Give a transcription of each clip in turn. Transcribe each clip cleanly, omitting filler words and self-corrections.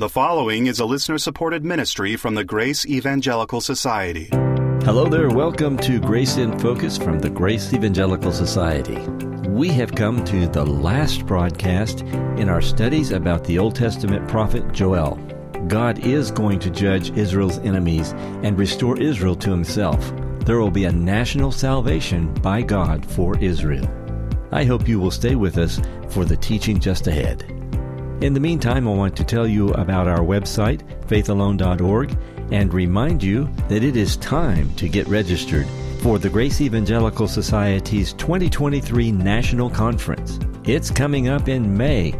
The following is a listener-supported ministry from the Grace Evangelical Society. Hello there. Welcome to Grace in Focus from the Grace Evangelical Society. We have come to the last broadcast in our studies about the Old Testament prophet Joel. God is going to judge Israel's enemies and restore Israel to himself. There will be a national salvation by God for Israel. I hope you will stay with us for the teaching just ahead. In the meantime, I want to tell you about our website, faithalone.org, and remind you that it is time to get registered for the Grace Evangelical Society's 2023 National Conference. It's coming up in May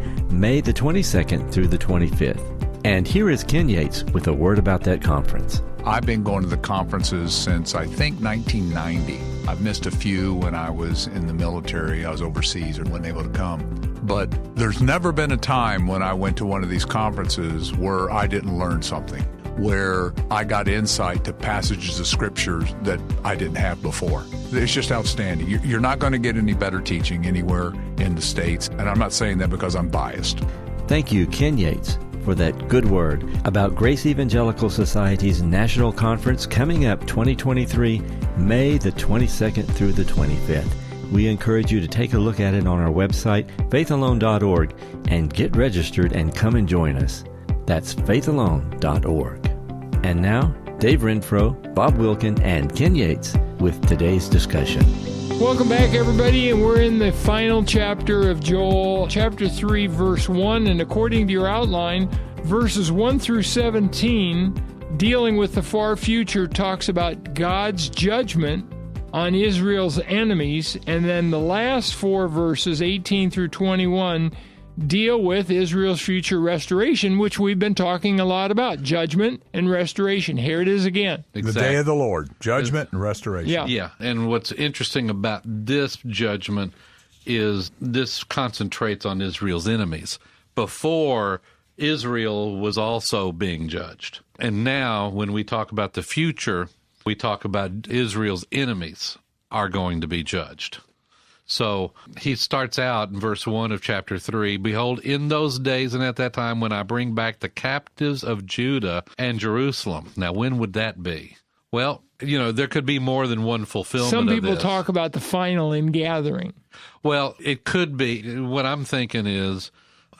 the 22nd through the 25th. And here is Ken Yates with a word about that conference. I've been going to the conferences since, I think, 1990. I've missed a few when I was in the military. I was overseas and wasn't able to come. But there's never been a time when I went to one of these conferences where I didn't learn something, where I got insight to passages of scriptures that I didn't have before. It's just outstanding. You're not going to get any better teaching anywhere in the States, and I'm not saying that because I'm biased. Thank you, Ken Yates, for that good word about Grace Evangelical Society's National Conference coming up 2023, May the 22nd through the 25th. We encourage you to take a look at it on our website, faithalone.org, and get registered and come and join us. That's faithalone.org. And now, Dave Renfro, Bob Wilkin, and Ken Yates with today's discussion. Welcome back, everybody, and we're in the final chapter of Joel, chapter 3, verse 1, and according to your outline, verses 1 through 17, dealing with the far future, talks about God's judgment on Israel's enemies, and then the last four verses, 18 through 21, deal with Israel's future restoration, which we've been talking a lot about, judgment and restoration. Here it is again. Exactly. The day of the Lord, judgment and restoration. Yeah, and what's interesting about this judgment is this concentrates on Israel's enemies. Before, Israel was also being judged. And now, when we talk about the future, we talk about Israel's enemies are going to be judged. So he starts out in verse 1 of chapter 3, "Behold, in those days and at that time when I bring back the captives of Judah and Jerusalem." Now, when would that be? Well, there could be more than one fulfillment of this. Some people talk about the final ingathering. Well, it could be. What I'm thinking is,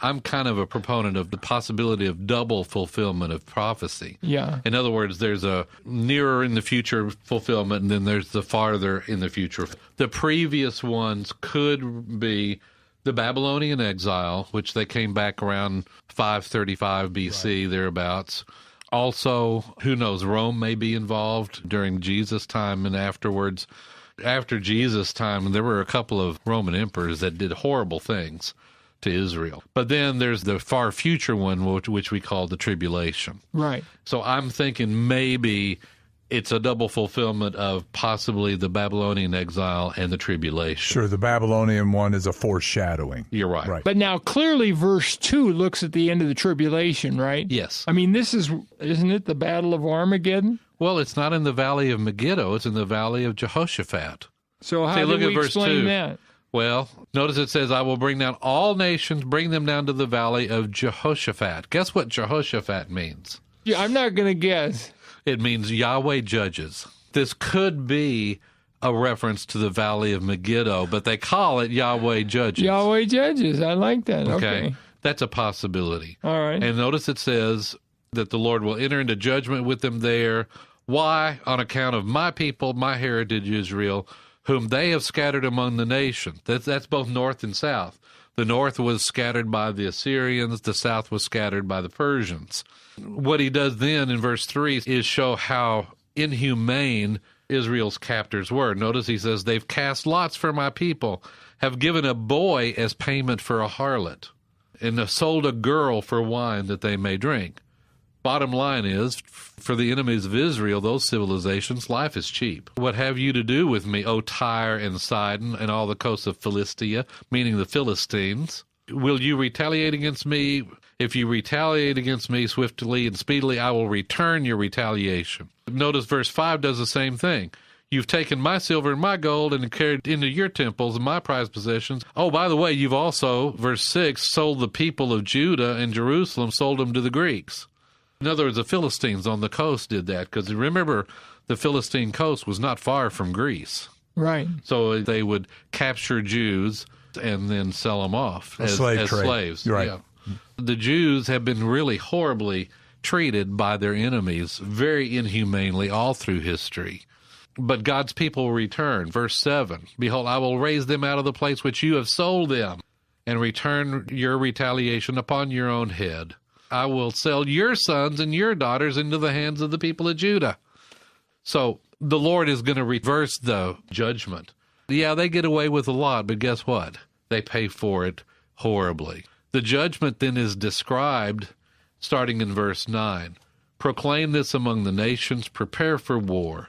I'm kind of a proponent of the possibility of double fulfillment of prophecy. Yeah. In other words, there's a nearer in the future fulfillment, and then there's the farther in the future. The previous ones could be the Babylonian exile, which they came back around 535 BC, thereabouts. Also, who knows, Rome may be involved during Jesus' time and afterwards. After Jesus' time, there were a couple of Roman emperors that did horrible things to Israel. But then there's the far future one, which we call the tribulation. Right. So I'm thinking maybe it's a double fulfillment of possibly the Babylonian exile and the tribulation. Sure, the Babylonian one is a foreshadowing. You're right. But now clearly verse 2 looks at the end of the tribulation, right? Yes. I mean, isn't it the Battle of Armageddon? Well, it's not in the valley of Megiddo, it's in the valley of Jehoshaphat. So how do we explain that? Well, notice it says, "I will bring down all nations, bring them down to the valley of Jehoshaphat." Guess what Jehoshaphat means? Yeah, I'm not going to guess. It means Yahweh judges. This could be a reference to the valley of Megiddo, but they call it Yahweh judges. Yahweh judges. I like that. Okay. That's a possibility. All right. And notice it says that the Lord will enter into judgment with them there. Why? On account of my people, my heritage Israel, whom they have scattered among the nations. That's both north and south. The north was scattered by the Assyrians. The south was scattered by the Persians. What he does then in verse 3 is show how inhumane Israel's captors were. Notice he says, "They've cast lots for my people, have given a boy as payment for a harlot, and have sold a girl for wine that they may drink." Bottom line is, for the enemies of Israel, those civilizations, life is cheap. "What have you to do with me, O Tyre and Sidon, and all the coasts of Philistia," meaning the Philistines? "Will you retaliate against me? If you retaliate against me swiftly and speedily, I will return your retaliation." Notice verse 5 does the same thing. You've taken my silver and my gold and carried into your temples and my prized possessions. Oh, by the way, you've also, verse 6, sold the people of Judah and Jerusalem, sold them to the Greeks. In other words, the Philistines on the coast did that, because remember, the Philistine coast was not far from Greece. Right. So they would capture Jews and then sell them off as slaves. Right. Yeah. The Jews have been really horribly treated by their enemies, very inhumanely, all through history. But God's people will return. Verse 7, behold, I will raise them out of the place which you have sold them, and return your retaliation upon your own head. I will sell your sons and your daughters into the hands of the people of Judah. So the Lord is going to reverse the judgment. Yeah, they get away with a lot, but guess what? They pay for it horribly. The judgment then is described starting in verse 9. Proclaim this among the nations, prepare for war.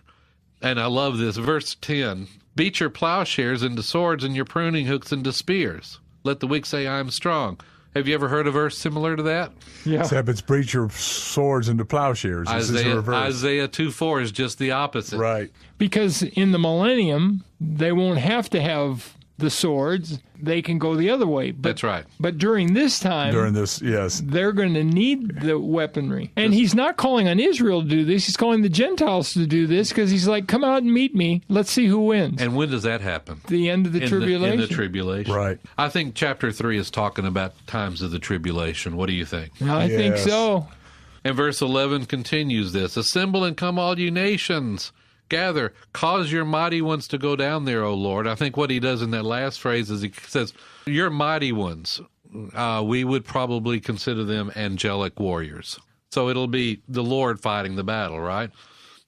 And I love this, verse 10. Beat your plowshares into swords and your pruning hooks into spears. Let the weak say, I am strong. Have you ever heard a verse similar to that? Yeah. Except it's beat your swords into plowshares. Isaiah 2:4 is just the opposite. Right. Because in the millennium, they won't have to have the swords. They can go the other way. That's right. But during this time, yes. they're going to need the weaponry. And he's not calling on Israel to do this. He's calling the Gentiles to do this because he's like, come out and meet me. Let's see who wins. And when does that happen? The end of the tribulation. In the tribulation. Right. I think chapter 3 is talking about times of the tribulation. What do you think? I think so. And verse 11 continues this. Assemble and come all you nations. Gather, cause your mighty ones to go down there, O Lord. I think what he does in that last phrase is he says, your mighty ones, we would probably consider them angelic warriors. So it'll be the Lord fighting the battle, right?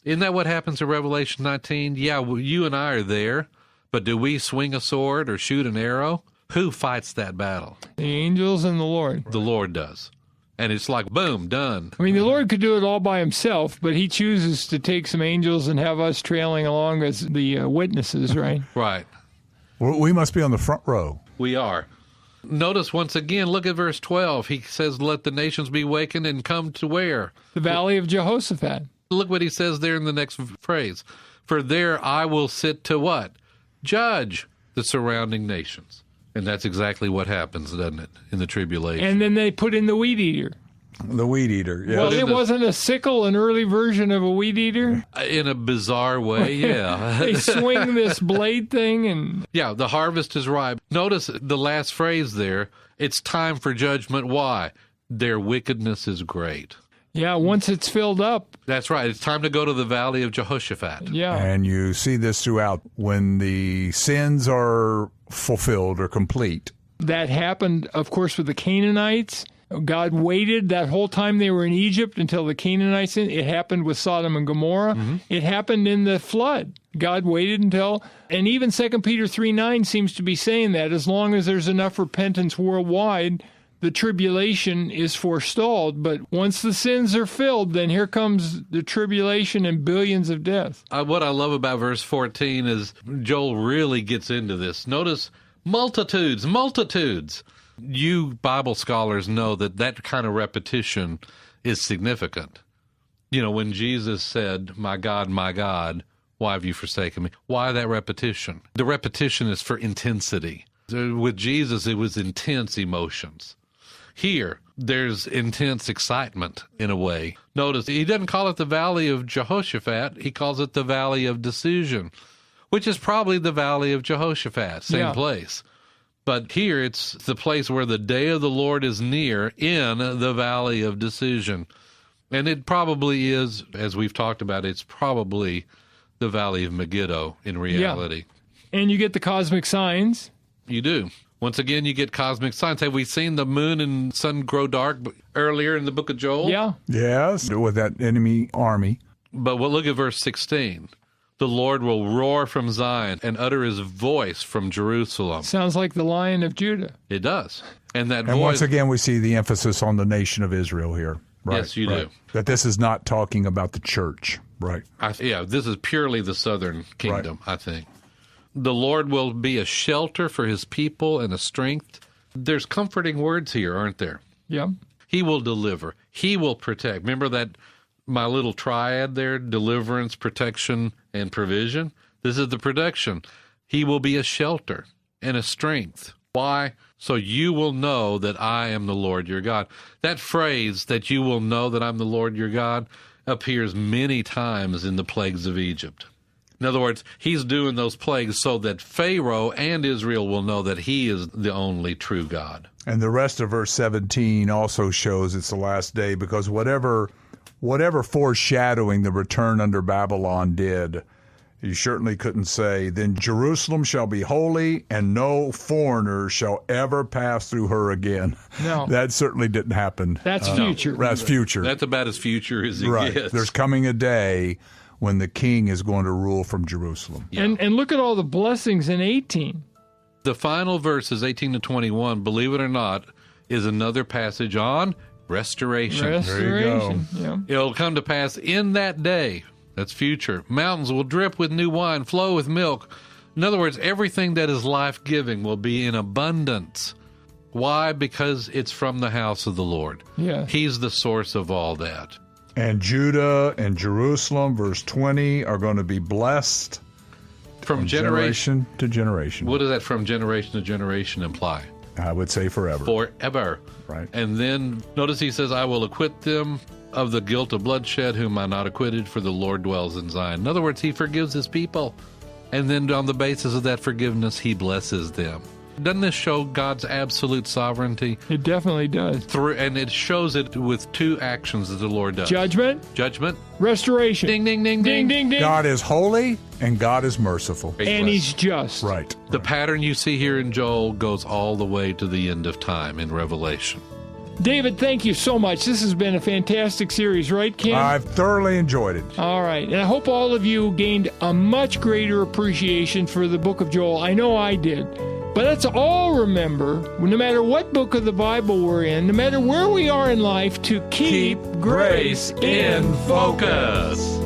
Isn't that what happens in Revelation 19? Yeah, you and I are there, but do we swing a sword or shoot an arrow? Who fights that battle? The angels and the Lord. The Lord does. And it's like, boom, done. I mean, the Lord could do it all by himself, but he chooses to take some angels and have us trailing along as the witnesses, right? Right. We must be on the front row. We are. Notice once again, look at verse 12. He says, let the nations be wakened and come to where? The valley of Jehoshaphat. Look what he says there in the next phrase. For there I will sit to what? Judge the surrounding nations. And that's exactly what happens, doesn't it, in the tribulation? And then they put in the weed eater. The weed eater, yeah. Well, it wasn't a sickle, an early version of a weed eater? In a bizarre way, yeah. They swing this blade thing and... Yeah, the harvest is ripe. Notice the last phrase there. It's time for judgment. Why? Their wickedness is great. Yeah, once it's filled up. That's right. It's time to go to the valley of Jehoshaphat. Yeah. And you see this throughout. When the sins are fulfilled or complete. That happened, of course, with the Canaanites. God waited that whole time they were in Egypt until the Canaanites. It happened with Sodom and Gomorrah. Mm-hmm. It happened in the flood. God waited until, and even 2 Peter 3:9 seems to be saying that as long as there's enough repentance worldwide, the tribulation is forestalled. But once the sins are filled, then here comes the tribulation and billions of deaths. What I love about verse 14 is Joel really gets into this. Notice multitudes. You Bible scholars know that kind of repetition is significant. You know, when Jesus said, my God, why have you forsaken me? Why that repetition? The repetition is for intensity. With Jesus, it was intense emotions. Here, there's intense excitement in a way. Notice, he doesn't call it the valley of Jehoshaphat. He calls it the valley of decision, which is probably the valley of Jehoshaphat, same place. But here, it's the place where the day of the Lord is near in the valley of decision. And it probably is, as we've talked about, it's probably the valley of Megiddo in reality. Yeah. And you get the cosmic signs. You do. Once again, you get cosmic signs. Have we seen the moon and sun grow dark earlier in the book of Joel? Yeah. Yes, with that enemy army. But look at verse 16. The Lord will roar from Zion and utter his voice from Jerusalem. Sounds like the Lion of Judah. It does. And that voice... once again, we see the emphasis on the nation of Israel here. Right, yes, you do. That this is not talking about the church. Right. This is purely the southern kingdom, I think. The Lord will be a shelter for his people and a strength. There's comforting words here, aren't there? Yeah. He will deliver. He will protect. Remember that my little triad there, deliverance, protection, and provision? This is the production. He will be a shelter and a strength. Why? So you will know that I am the Lord your God. That phrase, that you will know that I'm the Lord your God, appears many times in the plagues of Egypt. In other words, he's doing those plagues so that Pharaoh and Israel will know that he is the only true God. And the rest of verse 17 also shows it's the last day, because whatever foreshadowing the return under Babylon did, you certainly couldn't say, then Jerusalem shall be holy and no foreigner shall ever pass through her again. No. That certainly didn't happen. That's future. That's future. That's about as future as it right. gets. There's coming a day when the king is going to rule from Jerusalem. Yeah. And look at all the blessings in 18. The final verses, 18 to 21, believe it or not, is another passage on restoration. There you go. Yeah. It'll come to pass in that day. That's future. Mountains will drip with new wine, flow with milk. In other words, everything that is life-giving will be in abundance. Why? Because it's from the house of the Lord. Yeah. He's the source of all that. And Judah and Jerusalem, verse 20, are going to be blessed From generation. to generation. What does that from generation to generation imply? I would say forever. Forever. Right. And then notice he says, I will acquit them of the guilt of bloodshed, whom I not acquitted, for the Lord dwells in Zion. In other words, he forgives his people. And then on the basis of that forgiveness, he blesses them. Doesn't this show God's absolute sovereignty? It definitely does. And it shows it with two actions that the Lord does. Judgment, restoration. Ding, ding, ding, Ding, ding. ding, ding. God is holy and God is merciful. And he's just. Right. The pattern you see here in Joel goes all the way to the end of time in Revelation. David, thank you so much. This has been a fantastic series, right, Ken? I've thoroughly enjoyed it. All right. And I hope all of you gained a much greater appreciation for the book of Joel. I know I did. But let's all remember, no matter what book of the Bible we're in, no matter where we are in life, to keep grace in focus.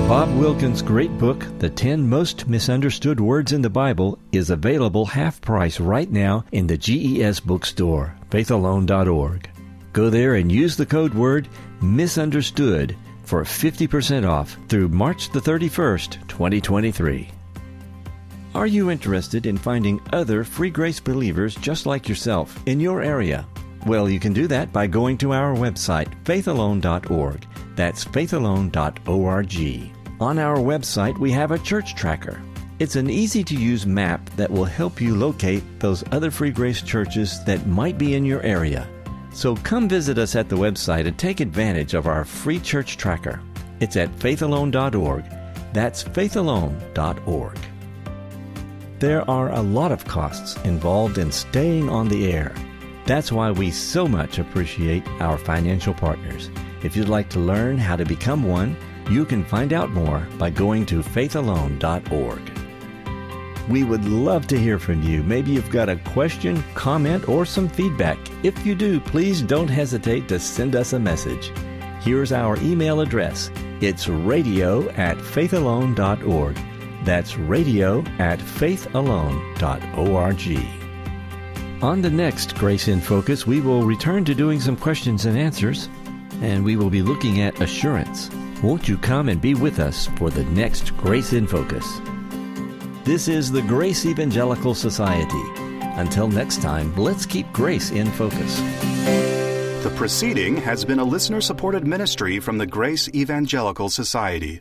Bob Wilkin's great book, The 10 Most Misunderstood Words in the Bible, is available half price right now in the GES bookstore, faithalone.org. Go there and use the code word MISUNDERSTOOD for 50% off through March the 31st, 2023. Are you interested in finding other free grace believers just like yourself in your area? Well, you can do that by going to our website, faithalone.org. That's faithalone.org. On our website, we have a church tracker. It's an easy-to-use map that will help you locate those other free grace churches that might be in your area. So come visit us at the website and take advantage of our free church tracker. It's at faithalone.org. That's faithalone.org. There are a lot of costs involved in staying on the air. That's why we so much appreciate our financial partners. If you'd like to learn how to become one, you can find out more by going to faithalone.org. We would love to hear from you. Maybe you've got a question, comment, or some feedback. If you do, please don't hesitate to send us a message. Here's our email address. It's radio@faithalone.org. That's radio@faithalone.org. On the next Grace in Focus, we will return to doing some questions and answers, and we will be looking at assurance. Won't you come and be with us for the next Grace in Focus? This is the Grace Evangelical Society. Until next time, let's keep grace in focus. The proceeding has been a listener-supported ministry from the Grace Evangelical Society.